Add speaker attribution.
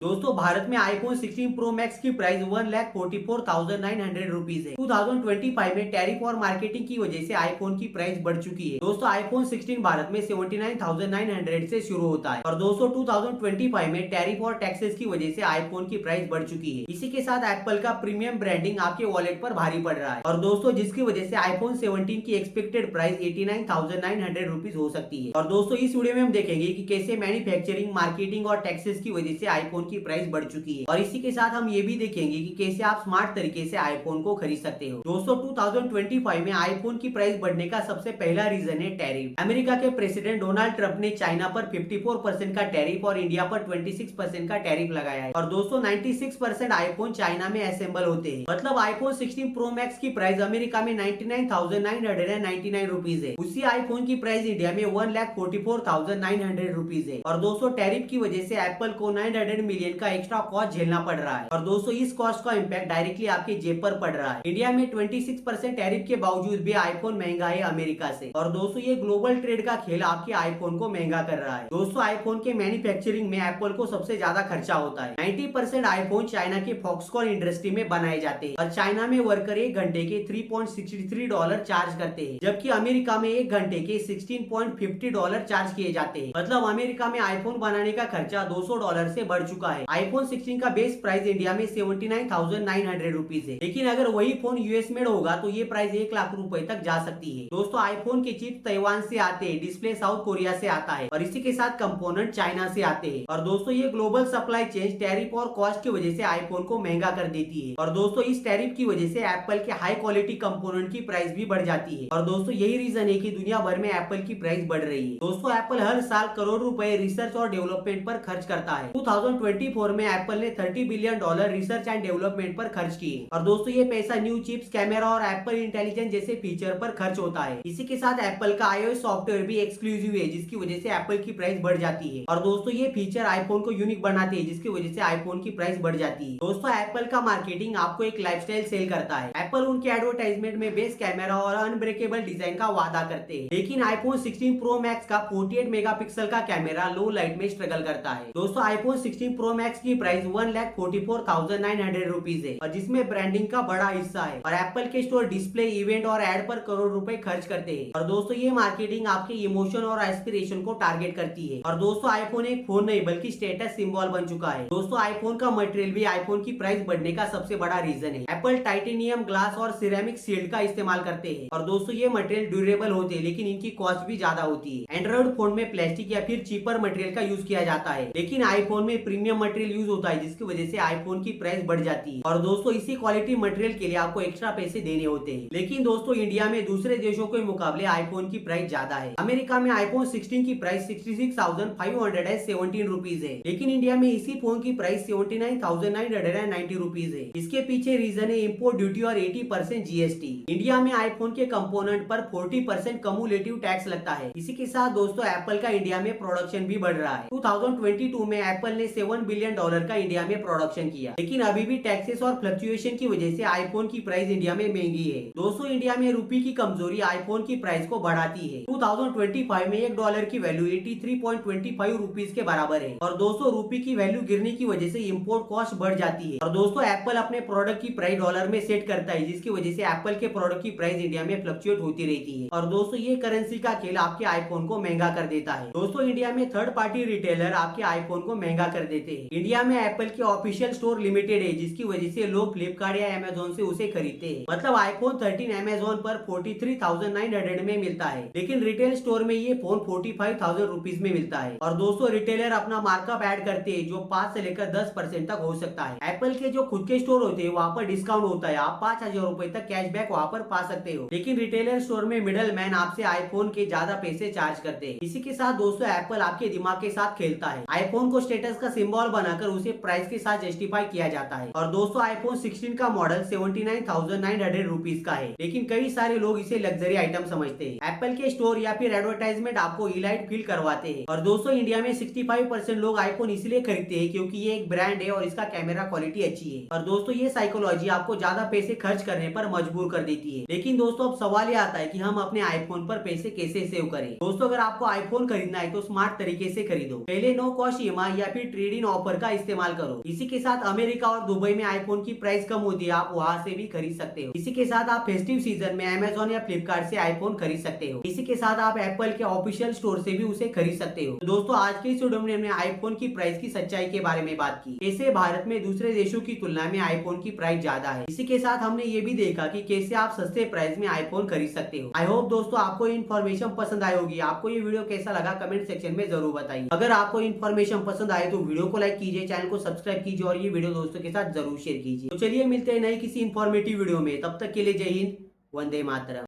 Speaker 1: दोस्तों भारत में iPhone 16 pro max की प्राइस 1,44,900 रुपीज है। 2025 में टैरिफ और मार्केटिंग की वजह से आईफोन की प्राइस बढ़ चुकी है। दोस्तों आईफोन 16 भारत में 79,900 से शुरू होता है और दोस्तों 2025 में टैरिफ और टैक्सेस की वजह से आईफोन की प्राइस बढ़ चुकी है। इसी के साथ एप्पल का प्रीमियम ब्रांडिंग आपके वॉलेट पर भारी पड़ रहा है और दोस्तों जिसकी वजह से आईफोन 17 की एक्सपेक्टेड प्राइस 89,900 रुपीज हो सकती है। और दोस्तों इस वीडियो में हम देखेंगे कि कैसे मैन्युफैक्चरिंग, मार्केटिंग और टैक्सेस की वजह से आईफोन की प्राइस बढ़ चुकी है और इसी के साथ हम ये भी देखेंगे कि कैसे आप स्मार्ट तरीके से आईफोन को खरीद सकते हो। दोस्तों 2025 में आईफोन की प्राइस बढ़ने का सबसे पहला रीजन है टैरिफ। अमेरिका के प्रेसिडेंट डोनाल्ड ट्रंप ने चाइना पर 54% का टैरिफ और इंडिया पर 26% का टैरिफ लगाया है और दोस्तों 96% आईफोन चाइना में असेंबल होते हैं। मतलब आईफोन 16 प्रो मैक्स की प्राइस अमेरिका में 99,999 रुपीज है, उसी आईफोन की प्राइस इंडिया में 1,44,900 रुपीज है। और दोस्तों टैरिफ की वजह से एप्पल को 900 मिलियन का एक्स्ट्रा कॉस्ट झेलना पड़ रहा है और दोस्तों इस कॉस्ट का इम्पैक्ट डायरेक्टली आपके जेब पर पड़ रहा है। इंडिया में 26% टैरिफ के बावजूद भी आईफोन महंगा है अमेरिका से और दोस्तों ये ग्लोबल ट्रेड का खेल आपके आईफोन को महंगा कर रहा है। दोस्तों आईफोन के मैन्युफैक्चरिंग में एप्पल को सबसे ज्यादा खर्चा होता है। 90% आईफोन चाइना के फॉक्सकॉन इंडस्ट्री में बनाए जाते हैं और चाइना में वर्कर एक घंटे के $3.63 चार्ज करते हैं, जबकि अमेरिका में एक घंटे के $16.50 चार्ज किए जाते हैं। मतलब अमेरिका में आईफोन बनाने का खर्चा $200 से बढ़ चुका है। आईफोन 16 का बेस प्राइस इंडिया में 79,900 रुपीज है, लेकिन अगर वही फोन यूएस मेड होगा तो ये प्राइस 1 लाख रुपए तक जा सकती है। दोस्तों आईफोन के चिप ताइवान से आते हैं, डिस्प्ले साउथ कोरिया से आता है और इसी के साथ कंपोनेंट चाइना से आते हैं और दोस्तों ये ग्लोबल सप्लाई चेन टैरिफ और कॉस्ट की वजह से आईफोन को महंगा कर देती है और दोस्तों इस टैरिफ की वजह से एप्पल के हाई क्वालिटी कंपोनेंट की प्राइस भी बढ़ जाती है और दोस्तों यही रीजन है कि दुनिया भर में एप्पल की प्राइस बढ़ रही है। दोस्तों एप्पल हर साल करोड़ रुपए रिसर्च और डेवलपमेंट पर खर्च करता है। 2024 में एप्पल ने $30 बिलियन रिसर्च एंड डेवलपमेंट पर खर्च किए और दोस्तों ये पैसा न्यू चिप्स, कैमरा और एप्पल इंटेलिजेंस जैसे फीचर पर खर्च होता है। इसी के साथ एप्पल का iOS सॉफ्टवेयर भी एक्सक्लूसिव है, जिसकी वजह से एप्पल की प्राइस बढ़ जाती है और दोस्तों ये फीचर आईफोन को यूनिक बनाते हैं, जिसकी वजह से आईफोन की प्राइस बढ़ जाती है। दोस्तों एप्पल का मार्केटिंग आपको एक लाइफस्टाइल सेल करता है। एप्पल उनके एडवर्टाइजमेंट में बेस्ट कैमरा और अनब्रेकेबल डिजाइन का वादा करते हैं, लेकिन आईफोन 16 प्रो मैक्स का 48 मेगापिक्सल का कैमरा लो लाइट में स्ट्रगल करता है। दोस्तों आईफोन 16 प्रो मैक्स की प्राइस 1,44,900 रुपीज है और जिसमें ब्रांडिंग का बड़ा हिस्सा है और एप्पल के स्टोर डिस्प्ले, इवेंट और एड पर करोड़ रुपए खर्च करते हैं और दोस्तों ये मार्केटिंग आपके इमोशन और एस्पिरेशन को टारगेट करती है। और दोस्तों आईफोन एक फोन नहीं बल्कि स्टेटस सिंबल बन चुका है। दोस्तों आईफोन का मटेरियल भी आईफोन की प्राइस बढ़ने का सबसे बड़ा रीजन है। एप्पल टाइटेनियम, ग्लास और सिरेमिक शील्ड का इस्तेमाल करते हैं और दोस्तों ये मटेरियल ड्यूरेबल होते हैं, लेकिन इनकी कॉस्ट भी ज्यादा होती है। एंड्रॉइड फोन में प्लास्टिक या फिर चीपर मटेरियल का यूज किया जाता है, लेकिन आईफोन में प्रीमियम मटेरियल यूज होता है, जिसकी वजह से आईफोन की प्राइस बढ़ जाती है और दोस्तों इसी क्वालिटी मटेरियल के लिए आपको एक्स्ट्रा पैसे देने होते हैं। लेकिन दोस्तों इंडिया में दूसरे देशों के मुकाबले आईफोन की प्राइस ज्यादा है। अमेरिका में आईफोन 16 की प्राइस 66,517 रुपीज है, लेकिन इंडिया में इसी फोन की प्राइस 79,990 रुपीज है। इसके पीछे रीजन है इम्पोर्ट ड्यूटी और 80% जीएसटी। इंडिया में आईफोन के कंपोनेंट पर 40% कम्युलेटिव टैक्स लगता है। इसी के साथ दोस्तों एप्पल का इंडिया में प्रोडक्शन भी बढ़ रहा है। 2022 में एप्पल ने $7 बिलियन का इंडिया में प्रोडक्शन किया, लेकिन अभी भी टैक्सेस और फ्लक्चुएशन की वजह से आईफोन की प्राइस इंडिया में महंगी है। दोस्तों इंडिया में रूपी की कमजोरी आईफोन की प्राइस को बढ़ाती है। 2025 में $1 की वैल्यू 83.25 रुपीज के बराबर है और दोस्तों रूपी की वैल्यू गिरने की वजह से इम्पोर्ट कॉस्ट बढ़ जाती है और दोस्तों एप्पल अपने प्रोडक्ट की प्राइस डॉलर में सेट करता है, जिसकी वजह से एप्पल के प्रोडक्ट की प्राइस इंडिया में फ्लक्चुएट होती रहती है और दोस्तों ये करेंसी का खेल आपके आईफोन को महंगा कर देता है। दोस्तों इंडिया में थर्ड पार्टी रिटेलर आपके आईफोन को महंगा कर देते हैं। इंडिया में एप्पल के ऑफिशियल स्टोर लिमिटेड है, जिसकी वजह से लोग फ्लिपकार्ट या अमेजोन से उसे खरीदते हैं। मतलब आईफोन 13 अमेजोन पर 43,900 में मिलता है, लेकिन रिटेल स्टोर में ये फोन 45,000 रुपीज में मिलता है और दोस्तों रिटेलर अपना मार्कअप ऐड करते हैं, जो 5 से लेकर 10% तक हो सकता है। एप्पल के जो खुद के स्टोर होते हैं वहाँ पर डिस्काउंट होता है, आप 5,000 रुपए तक कैशबैक वहाँ पर पा सकते हो, लेकिन रिटेलर स्टोर में मिडल मैन आपसे आईफोन के ज्यादा पैसे चार्ज करते हैं। इसी के साथ दोस्तों एप्पल आपके दिमाग के साथ खेलता है। आईफोन को स्टेटस का सिंबल बनाकर उसे प्राइस के साथ जस्टिफाई किया जाता है और दोस्तों आईफोन 16 का मॉडल 79,900 रुपीज का है, लेकिन कई सारे लोग इसे लग्जरी आइटम समझते हैं। एप्पल के स्टोर या फिर एडवर्टाइजमेंट आपको इलाइट फील करवाते हैं और दोस्तों इंडिया में 65% लोग आईफोन इसलिए खरीदते हैं क्योंकि ये एक ब्रांड है और इसका कैमरा क्वालिटी अच्छी है और दोस्तों ये साइकोलॉजी आपको ज्यादा पैसे खर्च करने पर मजबूर कर देती है। लेकिन दोस्तों अब सवाल ये आता है कि हम अपने आईफोन पर पैसे कैसे सेव करें। दोस्तों अगर आपको आईफोन खरीदना है तो स्मार्ट तरीके से खरीदो। पहले नो कॉस्ट ईएमआई या फिर ट्रेड इन ऑफर का इस्तेमाल करो। इसी के साथ अमेरिका और दुबई में आईफोन की प्राइस कम होती है, आप वहां से भी खरीद सकते हो। इसी के साथ आप फेस्टिव सीजन में अमेजोन या फ्लिपकार्ट से आईफोन खरीद सकते हो। इसी के साथ आप एप्पल के ऑफिशियल स्टोर से भी उसे खरीद सकते हो। तो दोस्तों आज के इस वीडियो में हमने आईफोन की प्राइस की सच्चाई के बारे में बात की, कैसे भारत में दूसरे देशों की तुलना में आईफोन की प्राइस ज्यादा है। इसी के साथ हमने ये भी देखा कि कैसे आप सस्ते प्राइस में आईफोन खरीद सकते हो। आई होप दोस्तों आपको इन्फॉर्मेशन पसंद आई होगी। आपको ये वीडियो कैसा लगा कमेंट सेक्शन में जरूर बताइए। अगर आपको इन्फॉर्मेशन पसंद आए तो वीडियो को लाइक कीजिए, चैनल को सब्सक्राइब कीजिए और ये वीडियो दोस्तों के साथ जरूर शेयर कीजिए। तो चलिए मिलते हैं नई किसी इन्फॉर्मेटिव वीडियो में, तब तक के लिए जय हिंद, वंदे मातरम।